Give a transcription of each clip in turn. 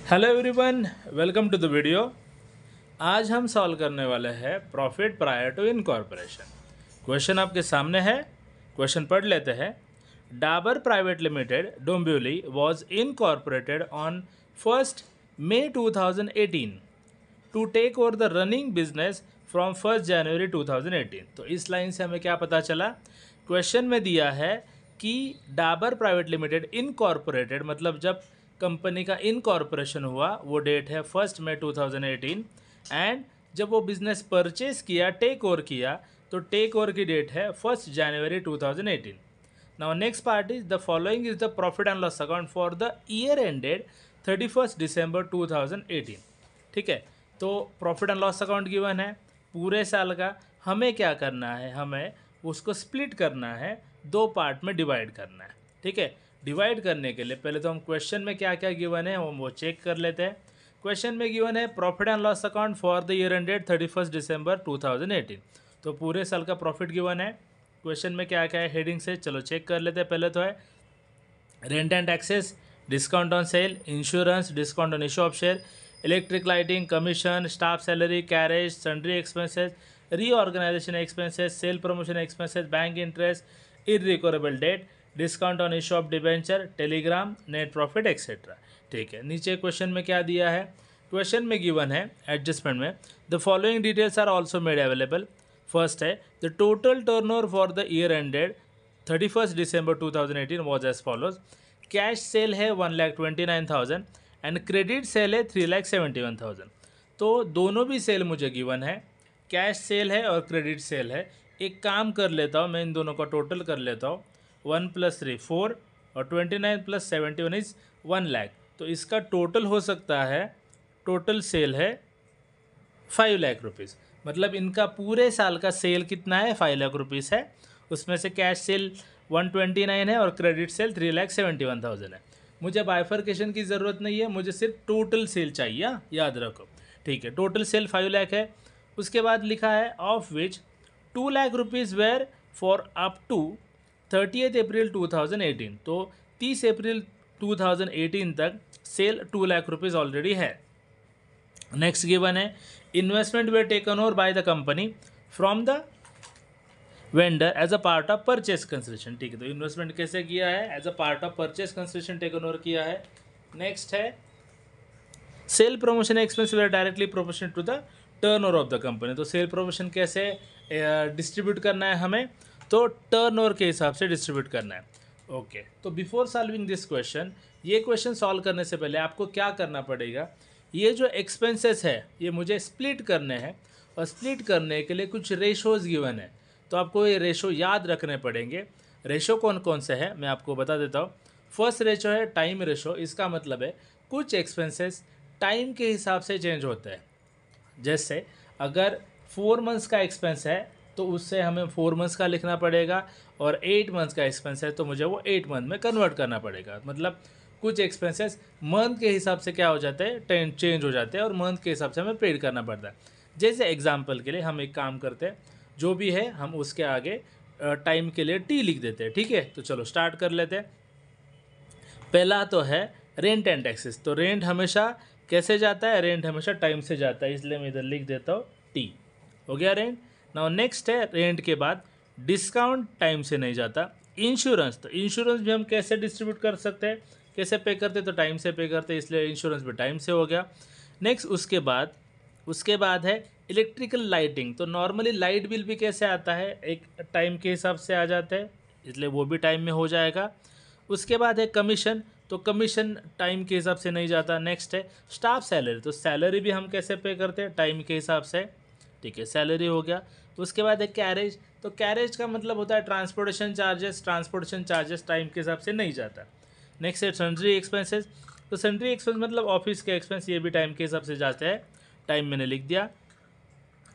Hello everyone, welcome to the video. आज हम solve करने वाले हैं profit prior to incorporation. Question आपके सामने है, क्वेश्चन पढ़ लेते हैं। Dabur private limited Dombivli was incorporated on 1st May 2018 to take over the running business from 1st January 2018। तो इस लाइन से हमें क्या पता चला? क्वेश्चन में दिया है कि डाबर प्राइवेट लिमिटेड इनकॉर्पोरेटेड मतलब जब कंपनी का इनकॉर्पोरेशन हुआ वो डेट है 1st May 2018 एंड जब वो बिजनेस परचेज किया, टेक ओवर किया, तो टेक ओवर की डेट है 1st January 2018। Now next part is the following is the profit and loss account for the year ended 31st December 2018। ठीक है, तो profit and loss account given है पूरे साल का। हमें क्या करना है? हमें उसको स्प्लिट करना है, दो पार्ट में डिवाइड करना है। ठीक है, डिवाइड करने के लिए पहले तो हम क्वेश्चन में क्या क्या गिवन है हम वो चेक कर लेते हैं। क्वेश्चन में गिवन है profit and loss account for the year ended 31st December 2018। तो पूरे साल का प्रॉफिट गिवन है। क्वेश्चन में क्या क्या है हेडिंग से चलो चेक कर लेते हैं। पहले तो है rent and taxes, discount on sale, insurance, discount on issue of share, electric lighting, commission, staff salary, carriage, sundry expenses, reorganisation expenses, sale promotion expenses, bank interest, irrecoverable debt, discount on issue of debenture, telegram, net profit etcetera. ठीक है, नीचे question में क्या दिया है? Question में given है adjustment में the following details are also made available. First है the total turnover for the year ended 31st December 2018 was as follows. Cash sale है 1,29,000 एंड क्रेडिट सेल है 3,71,000। तो दोनों भी सेल मुझे गिवन है, कैश सेल है और क्रेडिट सेल है। एक काम कर लेता हूँ, मैं इन दोनों का टोटल कर लेता हूँ। 1 + 3 4 और 29 + 71 इज 1 लाख। तो इसका टोटल हो सकता है, टोटल सेल है 5 लाख रुपीज़। मतलब इनका पूरे साल का सेल कितना है? 5 लाख रुपीज़ है। उसमें से कैश सेल 129 है और क्रेडिट सेल 3,71,000 है। मुझे बाइफर्केशन की ज़रूरत नहीं है, मुझे सिर्फ टोटल सेल चाहिए, याद रखो। ठीक है, टोटल सेल 5 लाख है। उसके बाद लिखा है of which 2 lakh rupees were for up to 30th April 2018। तो 30 अप्रैल 2018 तक सेल 2 लाख रुपीज़ ऑलरेडी है। नेक्स्ट गिवन है investment were taken over by the company from the vendor as a part of purchase consideration. ठीक है, तो इन्वेस्टमेंट कैसे किया है? As a part of purchase consideration taken over किया है। नेक्स्ट है sale promotion expense were directly proportional to the turnover of the company. तो सेल प्रमोशन कैसे डिस्ट्रीब्यूट करना है हमें? तो टर्नओवर के हिसाब से डिस्ट्रीब्यूट करना है। ओके, तो बिफोर सॉल्विंग दिस क्वेश्चन, ये क्वेश्चन सॉल्व करने से पहले आपको क्या करना पड़ेगा? ये जो एक्सपेंसेस है ये मुझे स्प्लिट करने हैं और स्प्लिट करने के लिए कुछ रेशोज़ गिवन है। तो आपको ये रेशो याद रखने पड़ेंगे। रेशो कौन कौन से हैं मैं आपको बता देता हूँ। फर्स्ट रेशो है टाइम रेशो। इसका मतलब है कुछ एक्सपेंसेस टाइम के हिसाब से चेंज होते हैं। जैसे अगर 4 मंथ्स का एक्सपेंस है तो उससे हमें 4 मंथ्स का लिखना पड़ेगा, और 8 मंथ्स का एक्सपेंस है तो मुझे वो 8 मंथ में कन्वर्ट करना पड़ेगा। मतलब कुछ एक्सपेंसेस मंथ के हिसाब से क्या हो जाते हैं, चेंज हो जाते हैं, और मंथ के हिसाब से हमें पेड करना पड़ता है। जैसे एग्जाम्पल के लिए हम एक काम करते हैं, जो भी है हम उसके आगे टाइम के लिए टी लिख देते हैं। ठीक है, तो चलो स्टार्ट कर लेते हैं। पहला तो है रेंट एंड टैक्सेस। तो रेंट हमेशा कैसे जाता है? रेंट हमेशा टाइम से जाता है, इसलिए मैं इधर लिख देता हूँ टी। हो गया रेंट। नाउ नेक्स्ट है रेंट के बाद डिस्काउंट टाइम से नहीं जाता। इंश्योरेंस, तो इंश्योरेंस भी हम कैसे डिस्ट्रीब्यूट कर सकते हैं? कैसे पे करते हैं? तो टाइम से पे करते हैं, इसलिए इंश्योरेंस भी टाइम से हो गया। नेक्स्ट उसके बाद है इलेक्ट्रिकल लाइटिंग। तो नॉर्मली लाइट बिल भी कैसे आता है? एक टाइम के हिसाब से आ जाता है, इसलिए वो भी टाइम में हो जाएगा। उसके बाद है कमीशन। तो कमीशन टाइम के हिसाब से नहीं जाता। नेक्स्ट है स्टाफ सैलरी। तो सैलरी भी हम कैसे पे करते हैं? टाइम के हिसाब से। ठीक है, सैलरी हो गया। उसके बाद है कैरेज। तो कैरेज का मतलब होता है transportation charges. Transportation charges time के हिसाब से नहीं जाता। नेक्स्ट है सन्ड्री एक्सपेंसेस। तो सन्ड्री एक्सपेंस मतलब ऑफिस के एक्सपेंस, ये भी टाइम के हिसाब से जाते हैं, टाइम मैंने लिख दिया।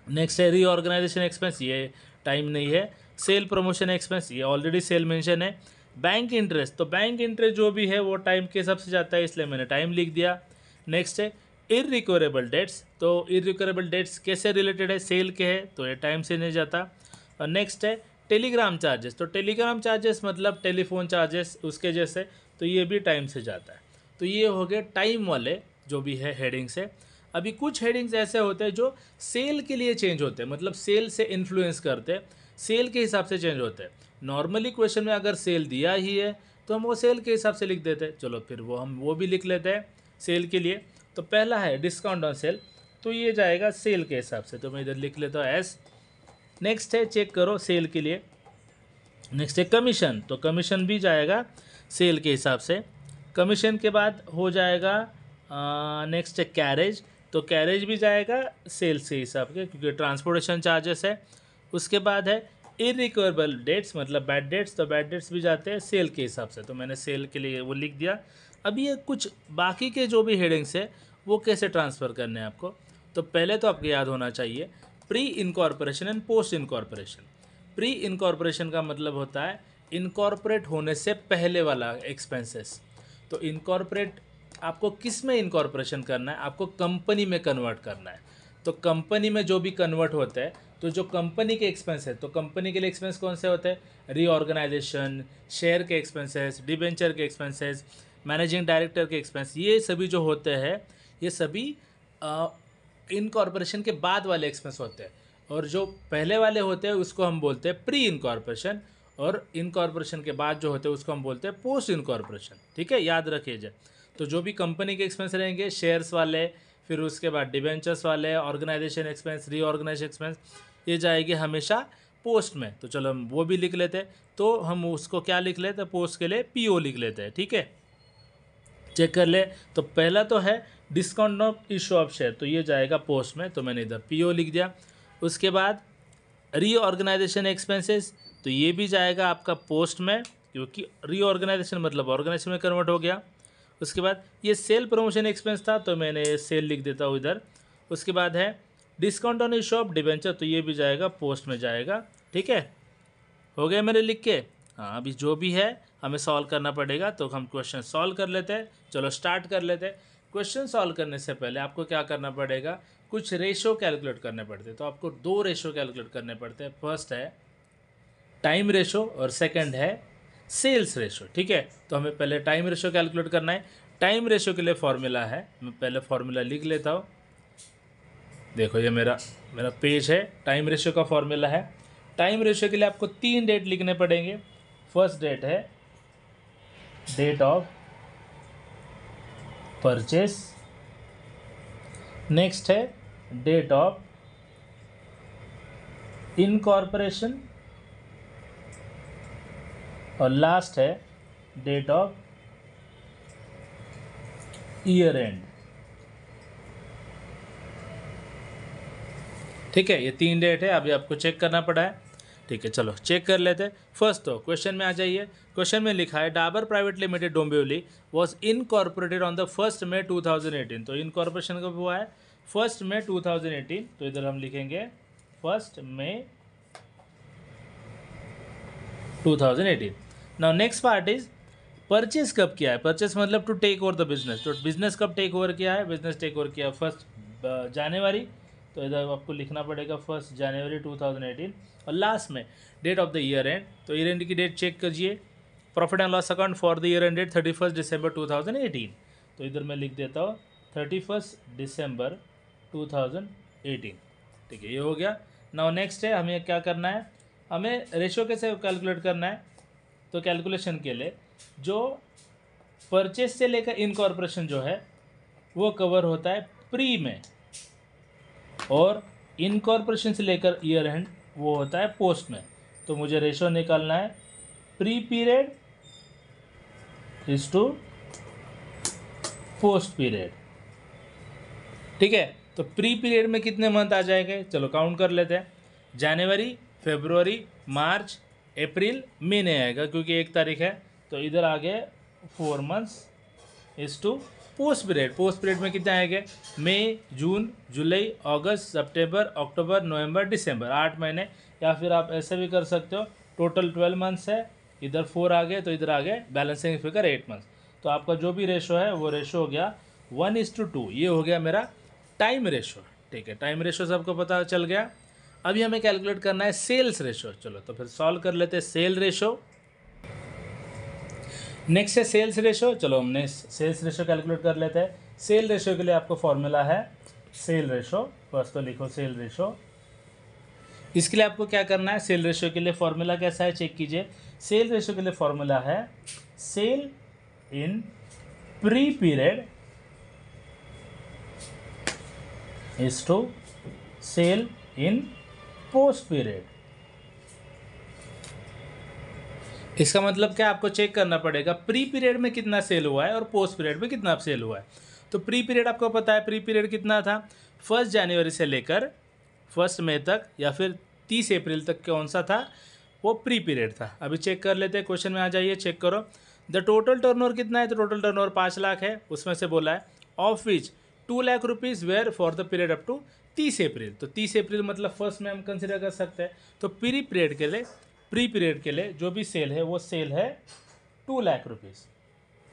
नेक्स्ट है रीऑर्गेनाइजेशन एक्सपेंस, ये टाइम नहीं है। सेल प्रमोशन एक्सपेंस, ये ऑलरेडी सेल मेंशन है। बैंक इंटरेस्ट, तो बैंक इंटरेस्ट जो भी है वो टाइम के हिसाब से जाता है, इसलिए मैंने टाइम लिख दिया। नेक्स्ट है इरिकवरेबल डेट्स। तो इरिकवरेबल डेट्स कैसे रिलेटेड है? सेल के है, तो ये टाइम से नहीं जाता। और नेक्स्ट है टेलीग्राम चार्जेस। तो टेलीग्राम चार्जेस मतलब टेलीफोन चार्जेस उसके जैसे, तो ये भी टाइम से जाता है। तो ये हो गए टाइम वाले जो भी है हेडिंग्स है। अभी कुछ हेडिंग्स ऐसे होते हैं जो सेल के लिए चेंज होते हैं, मतलब सेल से इन्फ्लुएंस करते हैं, सेल के हिसाब से चेंज होते हैं। नॉर्मली क्वेश्चन में अगर सेल दिया ही है तो हम वो सेल के हिसाब से लिख देते हैं। चलो फिर हम वो भी लिख लेते हैं सेल के लिए। तो पहला है डिस्काउंट ऑन सेल, तो ये जाएगा सेल के हिसाब से, तो मैं इधर लिख लेता हूँ एस। नेक्स्ट है चेक करो सेल के लिए। नेक्स्ट है कमीशन, तो कमीशन भी जाएगा सेल के हिसाब से। कमीशन के बाद हो जाएगा नेक्स्ट है कैरेज, तो कैरेज भी जाएगा सेल्स के हिसाब के, क्योंकि ट्रांसपोर्टेशन चार्जेस है। उसके बाद है इरिकवरेबल डेट्स, मतलब बैड डेट्स, तो बैड डेट्स भी जाते हैं सेल के हिसाब से, तो मैंने सेल के लिए वो लिख दिया। अब ये कुछ बाकी के जो भी हेडिंग्स है वो कैसे ट्रांसफ़र करने हैं आपको, तो पहले तो आपको याद होना चाहिए pre incorporation and post incorporation. Pre incorporation का मतलब होता है इनकॉर्पोरेट होने से पहले वाला एक्सपेंसेस। तो इनकॉर्पोरेट आपको किस में इनकॉर्पोरेशन करना है, आपको कंपनी में कन्वर्ट करना है। तो कंपनी में जो भी कन्वर्ट होता है, तो जो कंपनी के एक्सपेंस है, तो कंपनी के लिए एक्सपेंस कौन से होते हैं, रीऑर्गेनाइजेशन, शेयर के एक्सपेंसेस, डिबेंचर के एक्सपेंसेस, मैनेजिंग डायरेक्टर के एक्सपेंस, ये सभी जो होते हैं ये सभी इनकॉर्पोरेशन के बाद वाले एक्सपेंस होते हैं। और जो पहले वाले होते हैं उसको हम बोलते हैं प्री इनकॉर्पोरेशन, और इनकॉर्पोरेशन के बाद जो होते हैं उसको हम बोलते हैं पोस्ट इनकॉर्पोरेशन। ठीक है, याद रखिए जाए। तो जो भी कंपनी के एक्सपेंस रहेंगे, शेयर्स वाले, फिर उसके बाद डिबेंचर्स वाले, ऑर्गेनाइजेशन एक्सपेंस, रीऑर्गेनाइजेशन एक्सपेंस, ये जाएगी हमेशा पोस्ट में। तो चलो हम वो भी लिख लेते हैं। तो हम उसको क्या लिख लेते हैं, पोस्ट के लिए पीओ लिख लेते हैं। ठीक है, चेक कर ले। तो पहला तो है discount of issue of share, तो ये जाएगा पोस्ट में, तो मैंने इधर पीओ लिख दिया। उसके बाद रीऑर्गेनाइजेशन एक्सपेंसेस, तो ये भी जाएगा आपका पोस्ट में, क्योंकि रीऑर्गेनाइजेशन मतलब ऑर्गेनाइजेशन में कन्वर्ट हो गया। उसके बाद ये सेल प्रमोशन एक्सपेंस था, तो मैंने सेल लिख देता हूँ इधर। उसके बाद है discount on issue of debenture, तो ये भी जाएगा पोस्ट में जाएगा। ठीक है, हो गया मेरे लिख के। हाँ, अभी जो भी है हमें सॉल्व करना पड़ेगा, तो हम क्वेश्चन सॉल्व कर लेते हैं। चलो स्टार्ट कर लेते हैं। क्वेश्चन सॉल्व करने से पहले आपको क्या करना पड़ेगा, कुछ रेशो कैलकुलेट करने पड़ते हैं। तो आपको 2 रेशो कैलकुलेट करने पड़ते हैं। फर्स्ट है टाइम रेशो और सेकंड है सेल्स रेशो। ठीक है, तो हमें पहले टाइम रेशो कैलकुलेट करना है। टाइम रेशो के लिए फॉर्मूला है, मैं पहले फॉर्मूला लिख लेता हूँ। देखो ये मेरा पेज है, टाइम रेशो का फॉर्मूला है। टाइम रेशो के लिए आपको 3 डेट लिखने पड़ेंगे। फर्स्ट डेट है डेट ऑफ परचेस, नेक्स्ट है डेट ऑफ इनकॉर्पोरेशन, और लास्ट है डेट ऑफ ईयर एंड। ठीक है, ये 3 डेट है, अभी आपको चेक करना पड़ा है। ठीक है, चलो चेक कर लेते हैं। फर्स्ट तो क्वेश्चन में आ जाइए। क्वेश्चन में लिखा है Dabur private limited Dombivli was incorporated on the 1 मई 2018। तो इनकॉर्पोरेशन कब हुआ है, 1 मई 2018। तो इधर हम लिखेंगे 1 मई 2018। Now next part is purchase कब किया है। परचेस मतलब to take over the business. तो बिजनेस कब टेक ओवर किया है, बिजनेस टेक ओवर किया 1 जनवरी। तो इधर आपको लिखना पड़ेगा 1 जनवरी 2018। और लास्ट में date of the year end, तो ईयर एंड की डेट चेक कीजिए। Profit and loss account for the year end date 31 दिसंबर 2018। तो इधर मैं लिख देता हूँ 31 दिसंबर 2018। ठीक है, ये हो गया। नाउ नेक्स्ट है हमें क्या करना है, हमें रेशो कैसे कैलकुलेट करना है। तो कैलकुलेशन के लिए जो परचेस से लेकर इनकॉर्पोरेशन जो है वो कवर होता है प्री में, और इनकॉर्पोरेशन से लेकर ईयर एंड वो होता है पोस्ट में। तो मुझे रेशो निकालना है pre period is to post period. ठीक है, तो प्री पीरियड में कितने मंथ आ जाएंगे, चलो काउंट कर लेते हैं। जनवरी, फरवरी, मार्च, अप्रैल, मई नहीं आएगा क्योंकि 1 तारीख है। तो इधर आ गए 4 months is to post period. Post period में कितने आएंगे, मई, जून, जुलाई, अगस्त, सितंबर, अक्टूबर, नवंबर, दिसंबर, 8 महीने। या फिर आप ऐसे भी कर सकते हो, टोटल 12 मंथ्स है, इधर 4 आ गए तो इधर आ गए बैलेंसिंग फिगर 8 मंथ्स। तो आपका जो भी रेशो है वो रेशो हो गया 1:2। ये हो गया मेरा टाइम रेशो। ठीक है, टाइम रेशो सबको पता चल गया। अभी हमें कैलकुलेट करना है सेल्स रेशो। चलो तो फिर सॉल्व कर लेते हैं सेल रेशो। नेक्स्ट है सेल्स रेशो। चलो हमने सेल्स रेशो कैलकुलेट कर लेते हैं। सेल रेशो के लिए आपको फॉर्मूला है सेल रेशो, फर्स्ट तो लिखो सेल रेशो। इसके लिए आपको क्या करना है, सेल रेशो के लिए फॉर्मूला कैसा है चेक कीजिए। सेल रेशो के लिए फॉर्मूला है sale in pre period is to sale in post period. इसका मतलब क्या, आपको चेक करना पड़ेगा प्री पीरियड में कितना सेल हुआ है और पोस्ट पीरियड में कितना सेल हुआ है। तो प्री पीरियड आपको पता है, प्री पीरियड कितना था, 1 जनवरी से लेकर 1 मई तक या फिर 30 अप्रैल तक कौन सा था, वो प्री पीरियड था। अभी चेक कर लेते हैं, क्वेश्चन में आ जाइए, चेक करो। द टोटल टर्नओवर कितना है, तो टोटल टर्नओवर 5 लाख है, उसमें से बोला है of which 2 lakh rupees were for the period up to 30 अप्रैल। तो 30 अप्रैल मतलब फर्स्ट में हम कंसिडर कर सकते हैं। तो प्री पीरियड के लिए जो भी सेल है वो सेल है 2 लाख रुपीज़,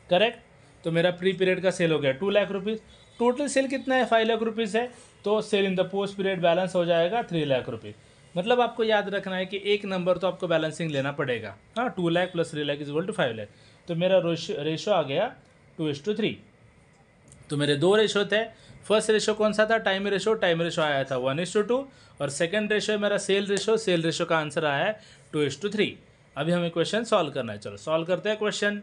करेक्ट। तो मेरा प्री पीरियड का सेल हो गया 2 लाख रुपीज़। टोटल सेल कितना है, 5 लाख रुपीज़ है, तो sale in the post period balance हो जाएगा 3 लाख रुपीज़। मतलब आपको याद रखना है कि एक नंबर तो आपको बैलेंसिंग लेना पड़ेगा। हाँ, 2 lakh plus 3 lakh is equal to 5 lakh. तो मेरा रेशो आ गया 2:3। तो मेरे 2 रेशो थे। फर्स्ट रेशो कौन सा था, टाइम रेशो आया था 1:2, और सेकंड रेशो मेरा सेल रेशो का आंसर आया है 2:3। अभी हमें क्वेश्चन सॉल्व करना है, चलो सॉल्व करते हैं क्वेश्चन।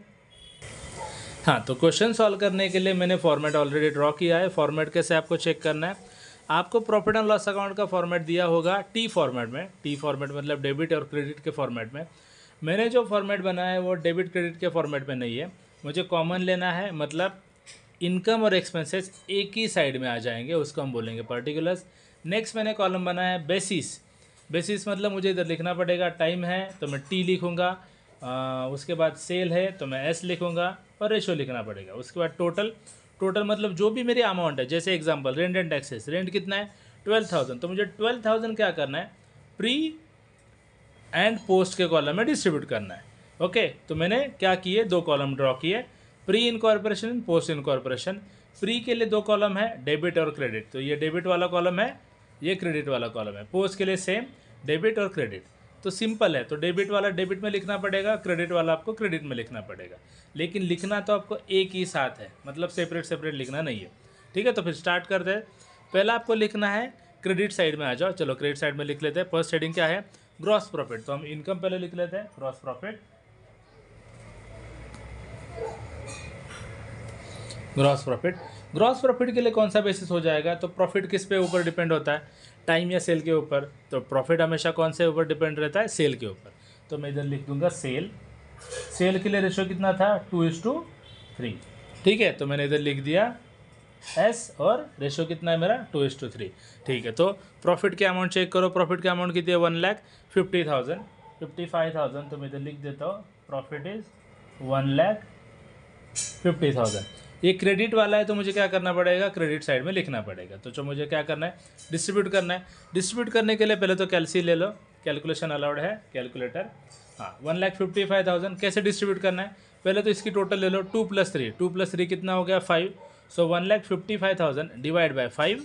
हाँ, तो क्वेश्चन सॉल्व करने के लिए मैंने फॉर्मेट ऑलरेडी ड्रॉ किया है। फॉर्मेट कैसे आपको चेक करना है, आपको प्रॉफिट एंड लॉस अकाउंट का फॉर्मेट दिया होगा टी फॉर्मेट में। टी फॉर्मेट मतलब डेबिट और क्रेडिट के फॉर्मेट में। मैंने जो फॉर्मेट बनाया है वो डेबिट क्रेडिट के फॉर्मेट में नहीं है, मुझे कॉमन लेना है, मतलब इनकम और एक्सपेंसेस एक ही साइड में आ जाएंगे, उसको हम बोलेंगे पर्टिकुलर्स। नेक्स्ट मैंने कॉलम बनाया है बेसिस मतलब मुझे इधर लिखना पड़ेगा, टाइम है तो मैं टी लिखूँगा, उसके बाद सेल है तो मैं एस लिखूँगा, और रेशो लिखना पड़ेगा। उसके बाद टोटल मतलब जो भी मेरी अमाउंट है, जैसे example rent and taxes, rent कितना है 12,000, तो मुझे 12,000 क्या करना है, प्री एंड पोस्ट के कॉलम में डिस्ट्रीब्यूट करना है। ओके, तो मैंने क्या किए, 2 कॉलम ड्रॉ किए, pre incorporation, post incorporation. Pre के लिए 2 कॉलम है, डेबिट और क्रेडिट, तो ये डेबिट वाला कॉलम है, ये क्रेडिट वाला कॉलम है। पोस्ट के लिए सेम, डेबिट और क्रेडिट। तो सिंपल है, तो डेबिट वाला डेबिट में लिखना पड़ेगा, क्रेडिट वाला आपको क्रेडिट में लिखना पड़ेगा, लेकिन लिखना तो आपको एक ही साथ है, मतलब सेपरेट लिखना नहीं है। ठीक है, तो फिर स्टार्ट करते हैं। पहला आपको लिखना है क्रेडिट साइड में आ जाओ, चलो क्रेडिट साइड में लिख लेते हैं। फर्स्ट हेडिंग क्या है, ग्रॉस प्रॉफिट, तो हम इनकम पहले लिख लेते हैं, ग्रॉस प्रॉफिट। ग्रॉस प्रॉफिट के लिए कौन सा बेसिस हो जाएगा, तो प्रॉफिट किस पे ऊपर डिपेंड होता है, टाइम या सेल के ऊपर। तो प्रॉफिट हमेशा कौन से ऊपर डिपेंड रहता है, सेल के ऊपर। तो मैं इधर लिख दूंगा सेल के लिए रेशो कितना था 2:3। ठीक है, तो मैंने इधर लिख दिया एस, और रेशो कितना है मेरा 2:3। ठीक है, तो प्रॉफिट के अमाउंट चेक करो, प्रॉफिट के अमाउंट कितनी है 1,50,000, 55,000, तो मैं इधर लिख देता हूँ प्रॉफिट इज 1,50,000। ये क्रेडिट वाला है, तो मुझे क्या करना पड़ेगा, क्रेडिट साइड में लिखना पड़ेगा। तो जो मुझे क्या करना है, डिस्ट्रीब्यूट करना है। डिस्ट्रीब्यूट करने के लिए पहले तो कैलसी ले लो, कैलकुलेशन अलाउड है, कैलकुलेटर। हाँ, 1,55,000 कैसे डिस्ट्रीब्यूट करना है, पहले तो इसकी टोटल ले लो, 2 + 3, 2 + 3 कितना हो गया 5। सो 1,55,000 डिवाइड बाय 5,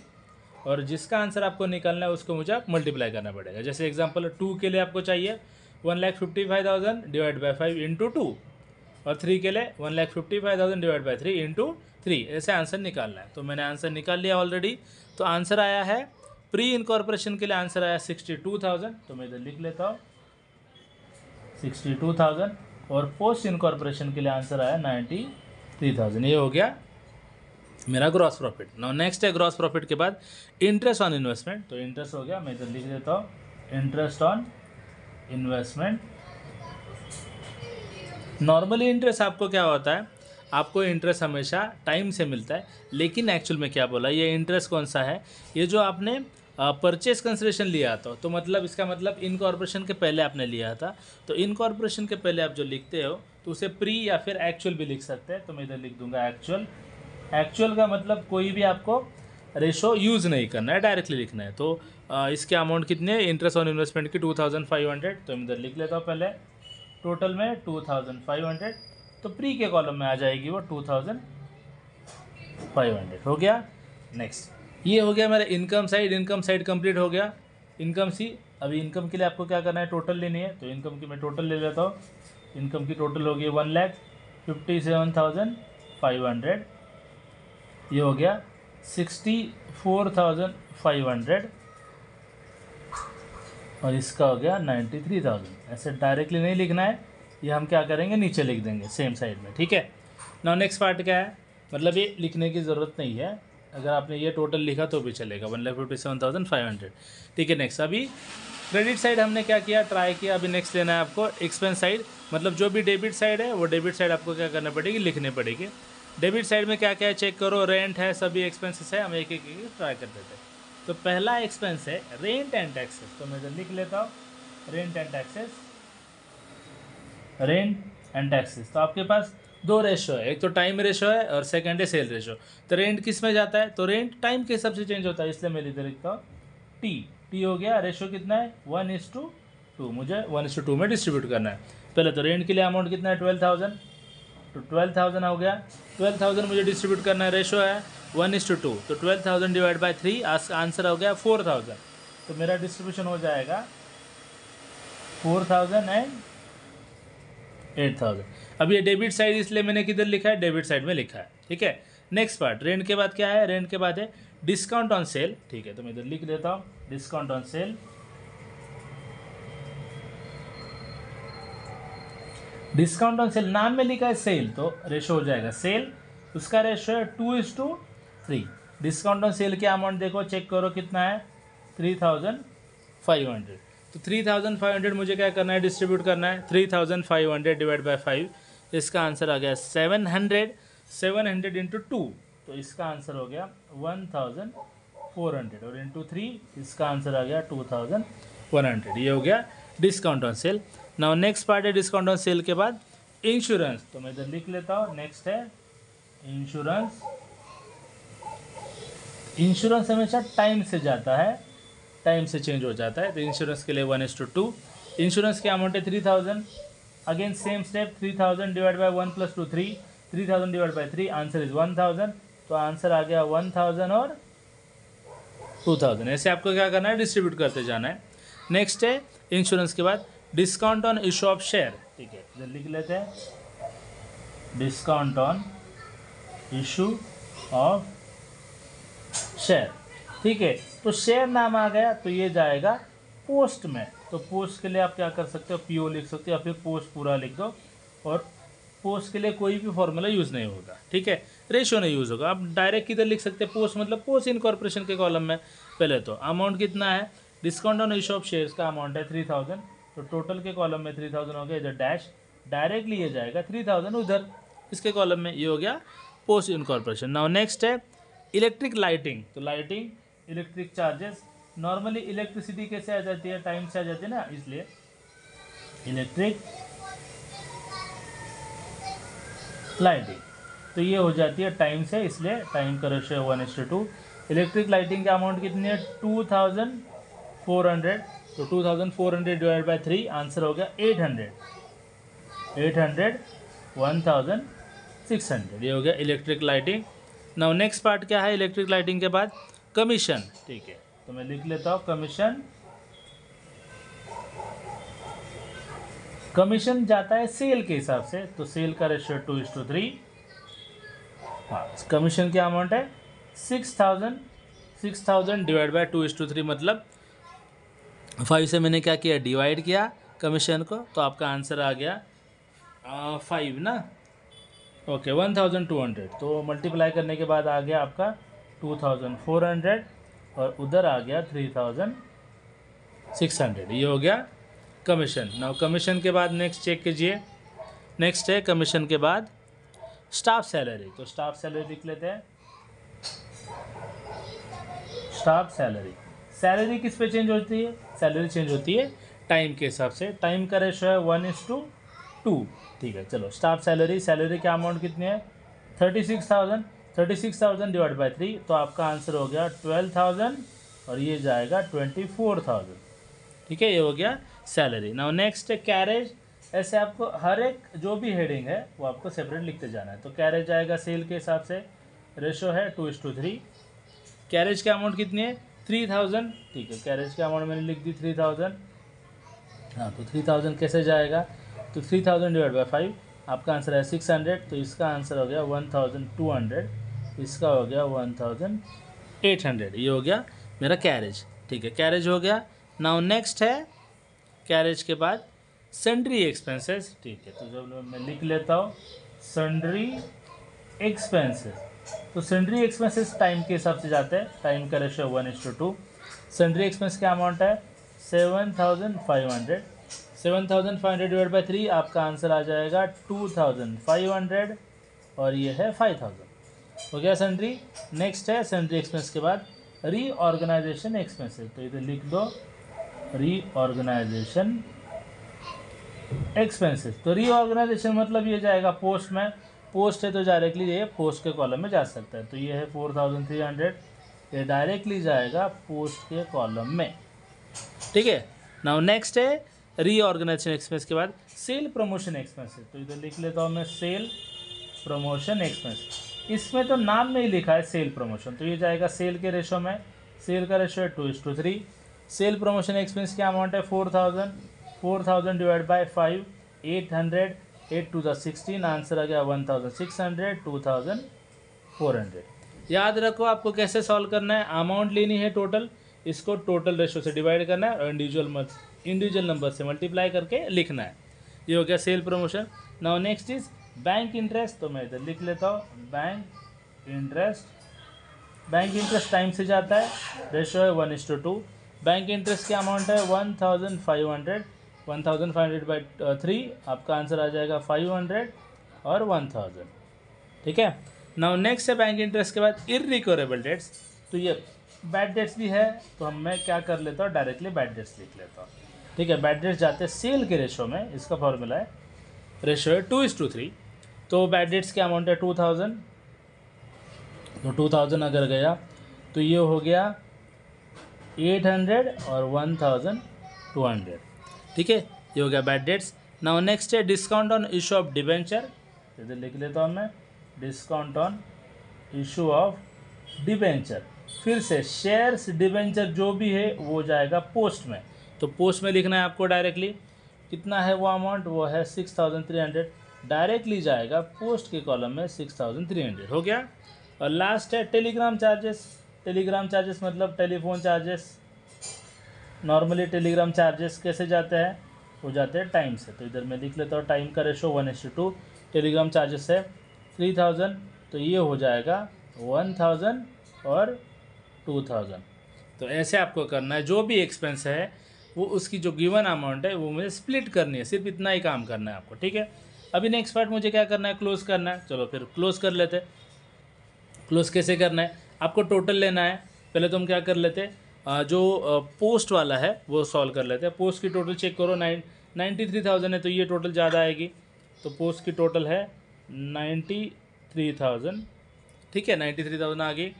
और जिसका आंसर आपको निकालना है उसको मुझे आप मल्टीप्लाई करना पड़ेगा। जैसे एग्जाम्पल 2 के लिए आपको चाहिए 1,55,000 डिवाइड बाई 5 इंटू 2, और 3 के लिए 1,55,000 डिवाइड बाई 3 इंटू 3, ऐसे आंसर निकालना है। तो मैंने आंसर निकाल लिया ऑलरेडी। तो आंसर आया है प्री इनकॉर्पोरेशन के लिए आंसर आया 62,000, तो मैं इधर लिख लेता हूँ 62,000, और पोस्ट इनकॉर्पोरेशन के लिए आंसर आया 93,000। ये हो गया मेरा ग्रॉस प्रॉफिट। नाउ नेक्स्ट है ग्रॉस प्रॉफिट के बाद इंटरेस्ट ऑन इन्वेस्टमेंट, तो इंटरेस्ट हो गया, मैं इधर लिख देता हूँ interest on investment. Normally interest आपको क्या होता है, आपको इंटरेस्ट हमेशा टाइम से मिलता है, लेकिन एक्चुअल में क्या बोला, ये इंटरेस्ट कौन सा है, ये जो आपने परचेस कंसिडरेशन लिया था, तो मतलब इसका मतलब इनकॉर्पोरेशन के पहले आपने लिया था। तो इनकॉर्पोरेशन के पहले आप जो लिखते हो तो उसे प्री या फिर एक्चुअल भी लिख सकते हैं। तो मैं इधर लिख दूंगा एक्चुअल का मतलब कोई भी आपको रेशो यूज़ नहीं करना है, डायरेक्टली लिखना है। तो इसके अमाउंट कितने हैं, इंटरेस्ट ऑन इन्वेस्टमेंट की 2,500, तो मैं इधर लिख लेता हूँ पहले टोटल में 2,500, तो प्री के कॉलम में आ जाएगी वो 2,500। हो गया। नेक्स्ट ये हो गया मेरा इनकम साइड कंप्लीट हो गया। इनकम सी, अभी इनकम के लिए आपको क्या करना है, टोटल लेनी है। तो इनकम की मैं टोटल ले लेता हूँ। इनकम की टोटल होगी 1,57,500, ये हो गया 64,500 और इसका हो गया 93,000। ऐसे डायरेक्टली नहीं लिखना है, ये हम क्या करेंगे नीचे लिख देंगे सेम साइड में, ठीक है। नाउ नेक्स्ट पार्ट क्या है, मतलब ये लिखने की ज़रूरत नहीं है, अगर आपने ये टोटल लिखा तो भी चलेगा 1,57,500, ठीक है। नेक्स्ट अभी क्रेडिट साइड हमने क्या किया, ट्राई किया। अभी नेक्स्ट लेना है आपको एक्सपेंस साइड, मतलब जो भी डेबिट साइड है वो डेबिट साइड आपको क्या करना पड़ेगी, लिखनी पड़ेगी। डेबिट साइड में क्या क्या है चेक करो, रेंट है, सभी एक्सपेंसेस है, हम एक एक ट्राई कर देते हैं। तो पहला एक्सपेंस है रेंट एंड टैक्सेस, तो मैं इधर लिख लेता हूँ rent and taxes, rent and taxes. तो आपके पास दो रेशो है, एक तो टाइम रेशो है और सेकंड है सेल रेशो। तो रेंट किस में जाता है, तो रेंट टाइम के हिसाब से चेंज होता है, इसलिए मैं इधर लिखता हूँ टी हो गया। रेशो कितना है 1:2, मुझे 1:2 में डिस्ट्रीब्यूट करना है। पहले तो रेंट के लिए अमाउंट कितना है 12,000, तो 12,000 हो गया। 12,000 मुझे डिस्ट्रीब्यूट करना है, रेशो है 1:2, तो 12,000 डिवाइड बाई 3, आंसर हो गया 4,000। तो मेरा डिस्ट्रीब्यूशन हो जाएगा 4,000 एंड 8,000। अब ये डेबिट साइड इसलिए मैंने किधर लिखा है, डेबिट साइड में लिखा है, ठीक है। नेक्स्ट पार्ट, रेंट के बाद क्या है, रेंट के बाद है डिस्काउंट ऑन सेल, ठीक है। तो मैं इधर लिख देता हूँ discount on cell. Discount on cell नाम में लिखा है सेल, तो रेशो हो जाएगा सेल, उसका रेशो है 2:3। डिस्काउंट ऑन सेल के अमाउंट देखो, चेक करो कितना है 3,500। तो 3,500 मुझे क्या करना है, डिस्ट्रीब्यूट करना है। 3,500 डिवाइड बाई 5, इसका आंसर आ गया 700। 700 इंटू 2, तो इसका आंसर हो गया 1,400 और इंटू 3 इसका आंसर आ गया 2,100। ये हो गया discount on cell. Now next part है डिस्काउंट ऑन सेल के बाद इंश्योरेंस, तो मैं इधर लिख लेता हूँ। नेक्स्ट है इंश्योरेंस। इंश्योरेंस हमेशा टाइम से जाता है, टाइम से चेंज हो जाता है, तो इंश्योरेंस के लिए 1:2। इंश्योरेंस की अमाउंट है 3,000। Again same step, 3,000 divide by 1 + 2 3, 3,000 divide by 3, answer is 1,000। तो आंसर आ गया 1,000 और 2,000। ऐसे आपको क्या करना है, डिस्ट्रीब्यूट करते जाना है। नेक्स्ट है इंश्योरेंस के बाद discount on issue of share, ठीक है। इधर लिख लेते हैं discount on issue of share, ठीक है। तो शेयर नाम आ गया, तो ये जाएगा पोस्ट में। तो पोस्ट के लिए आप क्या कर सकते हो, पीओ लिख सकते हो या फिर पोस्ट पूरा लिख दो, और पोस्ट के लिए कोई भी फॉर्मूला यूज़ नहीं होगा, ठीक है। रेशियो नहीं यूज़ होगा, आप डायरेक्ट किधर लिख सकते हैं, पोस्ट मतलब पोस्ट इनकॉर्पोरेशन के कॉलम में। पहले तो अमाउंट कितना है, discount on issue of shares का अमाउंट है 3,000, तो टोटल के कॉलम में 3,000 हो गया, इधर डैश डायरेक्टली ये जाएगा 3,000 उधर इसके कॉलम में, ये हो गया पोस्ट इनकॉर्पोरेशन। नाउ नेक्स्ट है इलेक्ट्रिक लाइटिंग, तो lighting electric charges. Normally electricity कैसे आ जाती है, टाइम से आ जाती है ना, इसलिए इलेक्ट्रिक लाइटिंग तो ये हो जाती है टाइम से, इसलिए टाइम का रेशियो 1:2। इलेक्ट्रिक लाइटिंग का अमाउंट कितनी है 2,400, तो 2,400 डिवाइड बाई 3, आंसर हो गया 800। 1,600, ये हो गया electric lighting. Now next part क्या है, इलेक्ट्रिक लाइटिंग के बाद कमीशन, ठीक है। तो मैं लिख लेता हूँ कमीशन। कमीशन जाता है सेल के हिसाब से, तो सेल का रेशियो 2:3। हाँ, कमीशन की अमाउंट है 6,000 डिवाइड बाय 2:3, मतलब 5 से मैंने क्या किया, डिवाइड किया कमीशन को, तो आपका आंसर आ गया 5 ना, ओके 1,200। तो मल्टीप्लाई करने के बाद आ गया आपका 2,400 और उधर आ गया 3,600। ये हो गया कमीशन। नाउ कमीशन के बाद नेक्स्ट चेक कीजिए, नेक्स्ट है कमीशन के बाद स्टाफ सैलरी। तो स्टाफ सैलरी लिख लेते हैं। स्टाफ सैलरी, सैलरी किस पे चेंज होती है, सैलरी चेंज होती है टाइम के हिसाब से। टाइम का रेशो है 1:2, ठीक है। चलो स्टाफ सैलरी, सैलरी का अमाउंट कितनी है 36,000। 36,000 डिवाइड बाई 3, तो आपका आंसर हो गया 12,000 और ये जाएगा 24,000, ठीक है। ये हो गया सैलरी। नाउ नेक्स्ट है कैरेज। ऐसे आपको हर एक जो भी हेडिंग है वो आपको सेपरेट लिखते जाना है। तो कैरेज आएगा सेल के हिसाब से, रेशो है 2:3। कैरेज का अमाउंट कितनी है 3,000, ठीक है। कैरेज का अमाउंट मैंने लिख दी 3,000। हाँ, तो 3,000 कैसे जाएगा, तो 3,000 डिवाइड बाई 5, आपका आंसर है 600, तो इसका आंसर हो गया 1,200 इसका हो गया 1800, ये हो गया मेरा कैरेज। ठीक है, कैरेज हो गया। नाउ नेक्स्ट है कैरेज के बाद सन्ड्री एक्सपेंसेस। ठीक है, तो जब मैं लिख लेता हूँ सन्ड्री एक्सपेंसेस, तो सन्ड्री एक्सपेंसेस टाइम के हिसाब से जाते हैं, टाइम का रेशियो 1:2। सन्ड्री एक्सपेंस का अमाउंट है 7500। 7500 डिवाइड बाई 3, आपका आंसर आ जाएगा 2500 और ये है 5000। हो गया सन्ड्री। नेक्स्ट है सन्ड्री एक्सपेंस के बाद रीऑर्गेनाइजेशन एक्सपेंसेस, तो इधर लिख दो रीऑर्गेनाइजेशन एक्सपेंसेस। तो रीऑर्गेनाइजेशन मतलब ये जाएगा पोस्ट में, पोस्ट है तो डायरेक्टली ये पोस्ट के कॉलम में जा सकता है। तो ये है 4300, ये डायरेक्टली जाएगा पोस्ट के कॉलम में। ठीक है, नाउ नेक्स्ट है रीऑर्गेनाइजेशन एक्सपेंस के बाद सेल प्रमोशन एक्सपेंसेस, तो इधर लिख लेता हूँ मैं सेल प्रमोशन एक्सपेंस। इसमें तो नाम में ही लिखा है सेल प्रमोशन, तो ये जाएगा सेल के रेशो में, सेल का रेशो है 2:3। सेल प्रमोशन एक्सपेंस की अमाउंट है 4000 divide by 5, 800, 8 to the 16, answer आ गया 1600, 2400। याद रखो आपको कैसे सॉल्व करना है, अमाउंट लेनी है टोटल, इसको टोटल रेशो से डिवाइड करना है और इंडिविजुअल नंबर से मल्टीप्लाई करके लिखना है। ये हो गया sale promotion. Now next is bank interest, तो मैं इधर लिख लेता हूँ bank interest. Bank interest time से जाता है, रेशो है 1:2। बैंक इंटरेस्ट की अमाउंट है 1500, 1500 बाई 3, आपका आंसर आ जाएगा 500 और 1000। ठीक है, नाउ नेक्स्ट है बैंक इंटरेस्ट के बाद इररिकवरेबल डेट्स, तो ये बैड डेट्स भी है, तो मैं क्या कर लेता हूँ डायरेक्टली बैड डेट्स लिख लेता हूँ। ठीक है, बैड डेट्स जाते हैं सेल के रेशो में, इसका फॉर्मूला है रेशो है 2:3। तो बैड डेट्स की अमाउंट है 2000, तो 2000 अगर गया तो ये हो गया 800 और 1200। ठीक है, ये हो गया बैड डेट्स। नाउ नेक्स्ट है discount on issue of debenture, इधर लिख लेता हूँ मैं discount on issue of debenture. फिर से शेयर्स डिबेंचर जो भी है वो जाएगा पोस्ट में, तो पोस्ट में लिखना है आपको डायरेक्टली। कितना है वो अमाउंट, वो है 6300, डायरेक्टली जाएगा पोस्ट के कॉलम में 6300। हो गया। और लास्ट है टेलीग्राम चार्जेस। टेलीग्राम चार्जेस मतलब telephone charges. Normally Telegram charges कैसे जाते हैं, वो जाते हैं टाइम से, तो इधर मैं लिख लेता हूँ टाइम का रेशो 1:2। टेलीग्राम चार्जेस है 3000, तो ये हो जाएगा 1000 और 2000। तो ऐसे आपको करना है, जो भी एक्सपेंस है वो उसकी जो गिवन अमाउंट है वो मुझे स्प्लिट करनी है, सिर्फ इतना ही काम करना है आपको। ठीक है, अभी नेक्स्ट पार्ट मुझे क्या करना है, क्लोज करना है। चलो फिर क्लोज कर लेते हैं। क्लोज कैसे करना है, आपको टोटल लेना है। पहले तो हम क्या कर लेते हैं, जो पोस्ट वाला है वो सॉल्व कर लेते हैं। पोस्ट की टोटल चेक करो, 93,000 है, तो ये टोटल ज़्यादा आएगी, तो पोस्ट की टोटल है 93,000। ठीक है, 93,000 आ गई।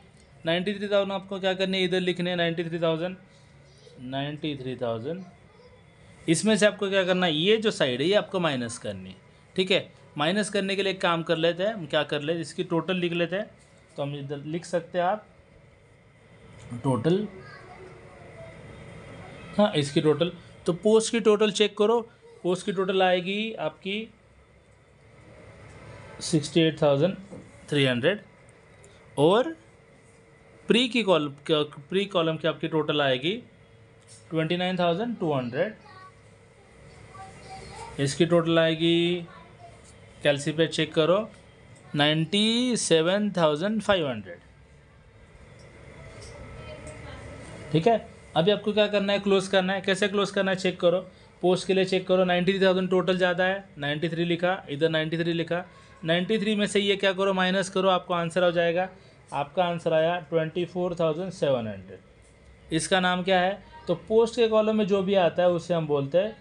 93,000 आपको क्या करनी है, इधर लिखने हैं 93,000। इसमें से आपको क्या करना है, ये जो साइड है ये आपको माइनस करनी है। ठीक है, माइनस करने के लिए एक काम कर लेते हैं, हम क्या कर लेते हैं, इसकी टोटल लिख लेते हैं। तो हम इधर लिख सकते हैं आप टोटल, हाँ इसकी टोटल। तो पोस्ट की टोटल चेक करो, पोस्ट की टोटल आएगी आपकी 68,300 और प्री कॉलम की आपकी टोटल आएगी 29,200। इसकी टोटल आएगी, कैलसी पे चेक करो, 97,500। ठीक है, अभी आपको क्या करना है, क्लोज करना है। कैसे क्लोज करना है चेक करो, पोस्ट के लिए चेक करो, 93,000 टोटल ज़्यादा है, 93 लिखा, इधर 93 लिखा। 93 में से ये क्या करो, माइनस करो, आपको आंसर हो जाएगा। आपका आंसर आया 24,700। इसका नाम क्या है, तो पोस्ट के कॉलम में जो भी आता है उसे हम बोलते हैं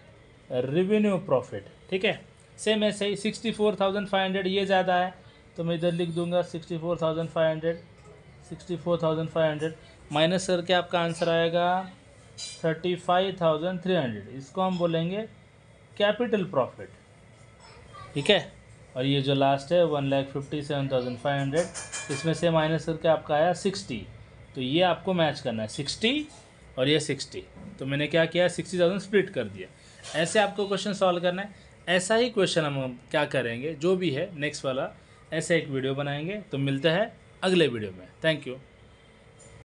रेवेन्यू प्रॉफिट। ठीक है, सेम ऐसे ही 64,500 ये ज़्यादा है, तो मैं इधर लिख दूंगा 64,500 माइनस करके आपका आंसर आएगा 35,300। इसको हम बोलेंगे कैपिटल प्रॉफिट। ठीक है, और ये जो लास्ट है 1,57,500, इसमें से माइनस करके आपका आया 60, तो ये आपको मैच करना है 60 और ये 60। तो मैंने क्या किया, 60,000 स्प्लिट कर दिया। ऐसे आपको क्वेश्चन सॉल्व करना है। ऐसा ही क्वेश्चन हम क्या करेंगे, जो भी है नेक्स्ट वाला ऐसा एक वीडियो बनाएंगे। तो मिलते हैं अगले वीडियो में। Thank you.